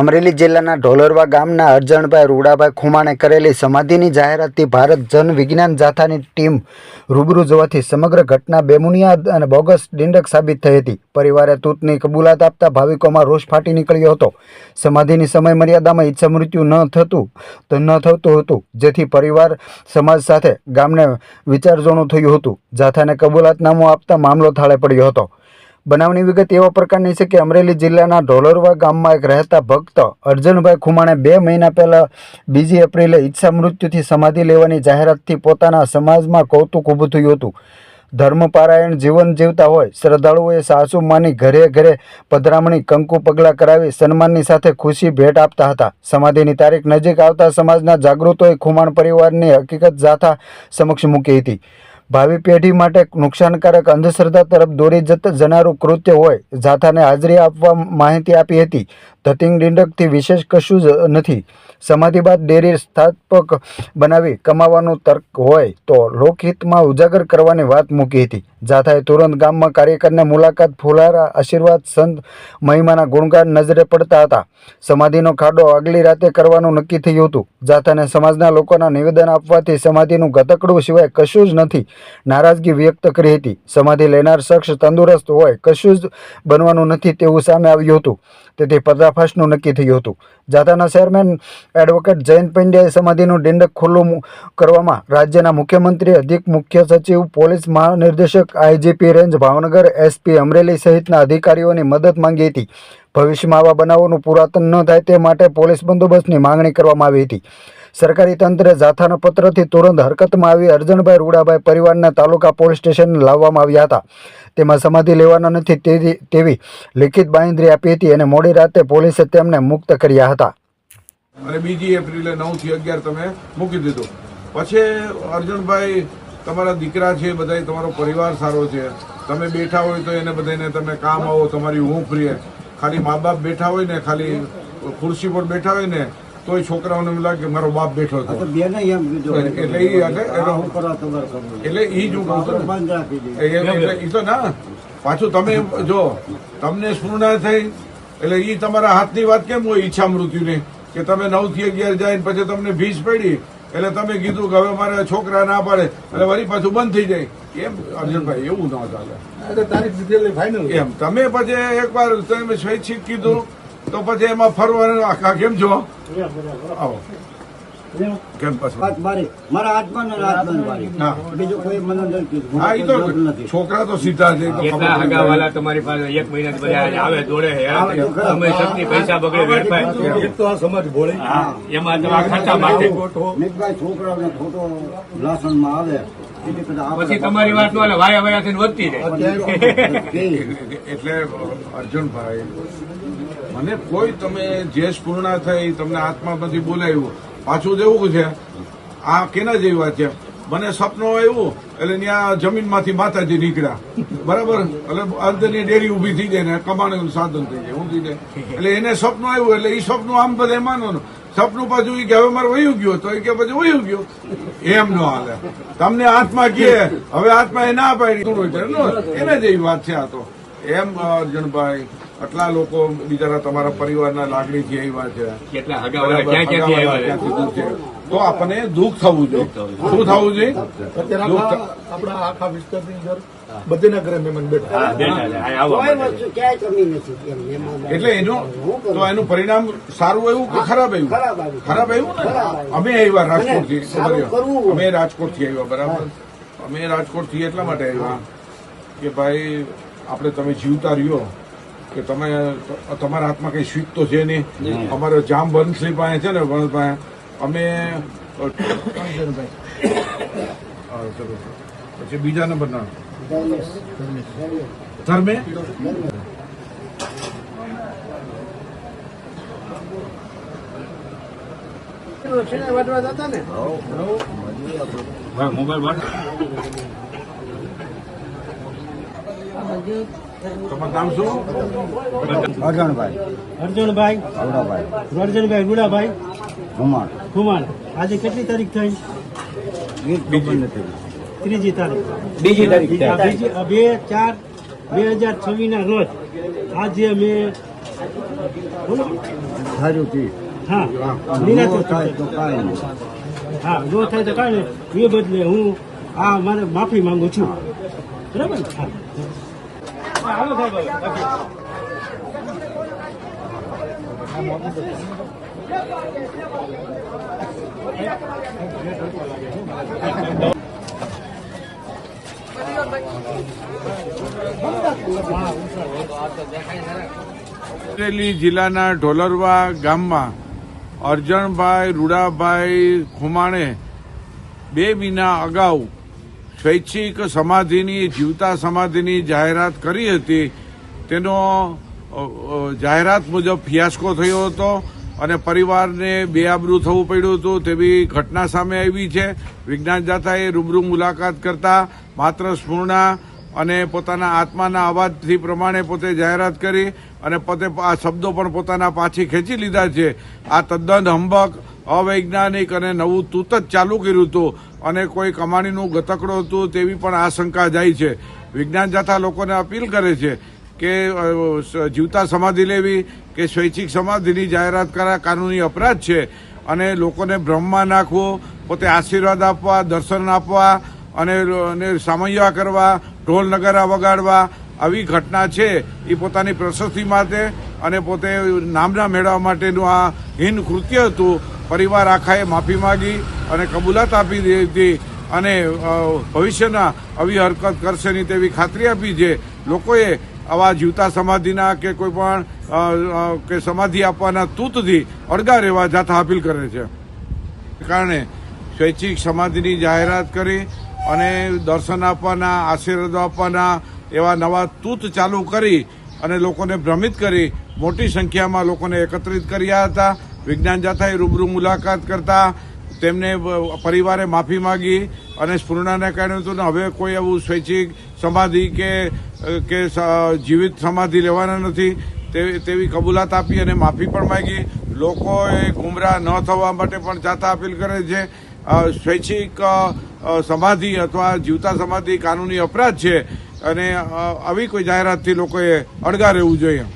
અમરેલી જિલ્લાના ઢોલરવા ગામના અરજણભાઈ રૂડાભાઈ ખુમાણે કરેલી સમાધિની જાહેરાતથી ભારત જન વિજ્ઞાન જાથાની ટીમ રૂબરૂ જવાથી સમગ્ર ઘટના બેબુનિયાદ અને બોગસ ડિંડક સાબિત થઈ હતી. પરિવારે તૂતની કબૂલાત આપતા ભાવિકોમાં રોષ ફાટી નીકળ્યો હતો. સમાધિની સમય મર્યાદામાં ઈચ્છા મૃત્યુ ન થતું હતું, જેથી પરિવાર સમાજ સાથે ગામને વિચારઝોણું થયું હતું. જાથાને કબૂલાતનામું આપતા મામલો થાળે પડ્યો હતો. બનાવની વિગત એવા પ્રકારની છે કે અમરેલી જિલ્લાના ઢોલરવા ગામમાં એક રહેતા ભક્ત અરજણભાઈ ખુમાણે 2 મહિના પહેલા 2 એપ્રિલે ઈચ્છા મૃત્યુથી સમાધિ લેવાની જાહેરાતથી પોતાના સમાજમાં કૌતુક ઊભું થયું હતું. ધર્મપારાયણ જીવન જીવતા હોય શ્રદ્ધાળુઓએ સાસુ માની ઘરે ઘરે પધરામણી, કંકુ પગલાં કરાવી સન્માનની સાથે ખુશી ભેટ આપતા હતા. સમાધિની તારીખ નજીક આવતા સમાજના જાગૃતોએ ખુમાણ પરિવારની હકીકત જાથા સમક્ષ મૂકી હતી. ભાવિ પેઢી માટે નુકસાનકારક અંધશ્રદ્ધા તરફ દોરી જનારું કૃત્ય હોય. જાથાને હાજરી આપવા માહિતી આપી હતી. ધતિંગ ડિંડકથી વિશેષ કશું જ નથી. સમાધિ બાદ ડેરી સ્થાપક બનાવી કમાવાનું તર્ક હોય તો લોકહિતમાં ઉજાગર કરવાની વાત મૂકી હતી. જાથાએ તુરંત ગામમાં કાર્યકરને મુલાકાત, ફુલારા, આશીર્વાદ, સંત મહિમાના ગુણગાન નજરે પડતા હતા. સમાધિનો ખાડો આગલી રાતે કરવાનું નક્કી થયું હતું. જાથાને સમાજના લોકોના નિવેદન આપવાથી સમાધિનું ગતકડું સિવાય કશું જ નથી નારાજગી વ્યક્ત કરી હતી. સમાધિ લેનાર શખ્સ તંદુરસ્ત હોય, કશું જ બનવાનું નથી તેવું સામે આવ્યું હતું. તેથી પર્દાફાશનું નક્કી થયું હતું. જાથાના ચેરમેન એડવોકેટ જયંત પંડ્યાએ સમાધિનું ડિંડક ખુલ્લું કરવામાં રાજ્યના મુખ્યમંત્રી, અધિક મુખ્ય સચિવ, પોલીસ મહાનિર્દેશક, IGP range Bhavnagar, SP Amreli સહિતના અધિકારીઓની મદદ માંગી હતી. ભવિષ્યમાં આવા બનાવોનું પુરાતન ન થાય તે માટે પોલીસ બંદોબસ્તની માંગણી કરવામાં આવી હતી. સરકારી તંત્રે જાથાના પત્રથી તુરંત હરકતમાં આવી અરજણભાઈ રૂડાભાઈ પરિવારને તાલુકા પોલીસ સ્ટેશન લાવવામાં આવ્યા હતા. તેમાં સમાધિ લેવાના નથી તેવી લિખિત બાંયધરી આપી હતી અને મોડી રાતે પોલીસે તેમને મુક્ત કર્યા હતા. અને 2 એપ્રિલે 9 થી 11 તમે મૂકી દીધું. પછી અરજણભાઈ તમારા દીકરા છે, બધા તમારો પરિવાર સારો છે, તમે બેઠા હોય તો એને બધાને તમે કામ આવો, તમારી ઊંઘ ફ્રી. ખાલી મા બાપ બેઠા હોય ને, ખાલી ખુરશી પર બેઠા હોય ને, તોય છોકરાઓને એમ લાગે કે મારો બાપ બેઠો હતો. એટલે એ જ હું તો ના પાછું તમે જો તમને સ્ફૂર્ણા થઈ એટલે એ તમારા હાથની વાત કેમ હોય ઈચ્છા મૃત્યુની, કે તમે 9 થી 11 જાય પછી તમને ભીસ પડી એટલે તમે કીધું કે હવે મારા છોકરા ના પાડે એટલે વળી પાછું બંધ થઈ જાય. એમ અર્જુનભાઈ એવું ના ચાલે. એમ તમે પછી એકવાર તમે સ્વૈચ્છિક કીધું તો પછી એમાં ફરવાનું આખા કેમ છો આવો કેમ છોકરા તો સીધા છે. તમારી પાસે 1 મહિના આવે દોડે પૈસા બગડે તો આ સમાજ ભોળે એમાં ખર્ચા માટે છોકરાઓને ખોટો લાસણમાં આવે પછી તમારી વાત નો વાયા વાયા થઈને વધતી જાય. એટલે અર્જુનભાઈ મને કોઈ તમે જે સ્ફૂર્ણા થઈ તમને આત્મામાંથી બોલાવ્યું પાછું જેવું છે આ કેના જેવી વાત છે. મને સપનું આવ્યું એટલે ત્યાં જમીનમાંથી માતાજી નીકળ્યા, બરાબર, એટલે અંતરની ડેરી ઉભી થઈ જાય ને કમાણીનું સાધન થઈ જાય, હું થઈ જાય. એટલે એને સપનું આવ્યું એટલે એ સપનું આમ બધા માનો સપનું પાછું કે હવે મારે વયું ગયો તો એ કે પછી વયું ગયો એમ ન હાલે. તમને આત્મા કહે હવે આત્મા એ ના પાડી એને જેવી વાત છે આ તો. એમ અર્જુનભાઈ આટલા લોકો બિચારા તમારા પરિવારના લાગણીથી આવ્યા છે તો આપણને દુઃખ થવું જોઈએ. શું થવું જોઈએ? આપણા આખા વિસ્તારની અંદર બધેના ઘરે મહેમાન બેઠા એટલે એનું પરિણામ સારું આવ્યું કે ખરાબ આવ્યું? ખરાબ આવ્યું ને. અમે આવ્યા રાજકોટથી, અમે રાજકોટથી આવ્યા, બરાબર. અમે રાજકોટથી એટલા માટે આવ્યા કે ભાઈ આપણે તમે જીવતા રહ્યો કે તમે તમારા હાથમાં કઈ સ્વીટ તો છે નહીં. અમારે જામ વનશ્રી પાસે છે ને, વન પાસે અમે પછી બીજા નંબરના ધર્મે તમારું નામ શું? અરજણભાઈ રૂડાભાઈ ખુમાણ. આજે કેટલી તારીખ થઈ? 3જી તારીખ. 2/4/2026 ના રોજ આજે અમે બોલો સારું છે હા નિરાતે હા જો થાય તો કાંઈ નહીં એ બદલે હું મારે માફી માંગુ છું બરાબર ને હા હાલો સાહેબ અમરેલી જિલ્લાના ઢોલરવા ગામમાં અરજણભાઈ રૂડાભાઈ ખુમાણે 2 મહિના અગાઉ સ્વૈચ્છિક સમાધિની જીવતા સમાધિની જાહેરાત કરી હતી. તેનો જાહેરાત મુજબ ફિયાસ્કો થયો હતો અને પરિવારને બેઆબરૂ થવું પડ્યું હતું તેવી ઘટના સામે આવી છે. વિજ્ઞાન જાથાએ રૂબરૂ મુલાકાત કરતા માત્ર સ્પૂર્ણા અને પોતાના આત્માના અવાજથી પ્રમાણે પોતે જાહેરાત કરી અને પોતે આ શબ્દો પણ પોતાના પાછી ખેંચી લીધા છે. આ તદ્દન હંબક, અવૈજ્ઞાનિક અને નવું તૂત જ ચાલુ કર્યું હતું અને કોઈ કમાણીનું ગતકડું હતું તેવી પણ આશંકા જાય છે. વિજ્ઞાન જાથા લોકોને અપીલ કરે છે કે જીવતા સમાધિ લેવી કે સ્વૈચ્છિક સમાધિની જાહેરાત કરા કાનૂની અપરાધ છે અને લોકોને ભ્રમમાં નાખવું, પોતે આશીર્વાદ આપવા, દર્શન આપવા અને સામૈયા કરવા, ઢોલ નગારા વગાડવા આવી ઘટના છે એ પોતાની પ્રશસ્તિ માટે અને પોતે નામના મેળવવા માટેનું આ હીન કૃત્ય હતું. પરિવાર આખાએ માફી માગી અને કબૂલાત આપી દીધી અને ભવિષ્યના આવી હરકત કરશે નહીં તેવી ખાતરી આપી છે. લોકોએ આવા જીવતા સમાધિના કે કોઈ પણ કે સમાધિ આપવાના તૂતથી અળગા રહેવા જાથા અપીલ કરે છે. કારણે સ્વૈચ્છિક સમાધિની જાહેરાત કરી અને દર્શન આપવાના, આશીર્વાદ આપવાના એવા નવા તૂત ચાલુ કરી અને લોકોને ભ્રમિત કરી મોટી સંખ્યામાં લોકોને એકત્રિત કર્યા હતા. વિજ્ઞાન જાથાએ રૂબરૂ મુલાકાત કરતા તેમને પરિવારે માફી માગી અને સ્પૂર્ણાને કહ્યું હતું હવે કોઈ એવું સ્વૈચ્છિક સમાધિ કે જીવિત સમાધિ લેવાના નથી તેવી કબૂલાત આપી અને માફી પણ માગી. લોકોએ ગુમરાહ ન થવા માટે પણ જાથા અપીલ કરે છે. સ્વૈચ્છિક સમાધિ અથવા જીવતા સમાધિ કાનૂની અપરાધ છે અને આવી કોઈ જાહેરાતથી લોકોએ અળગા રહેવું જોઈએ.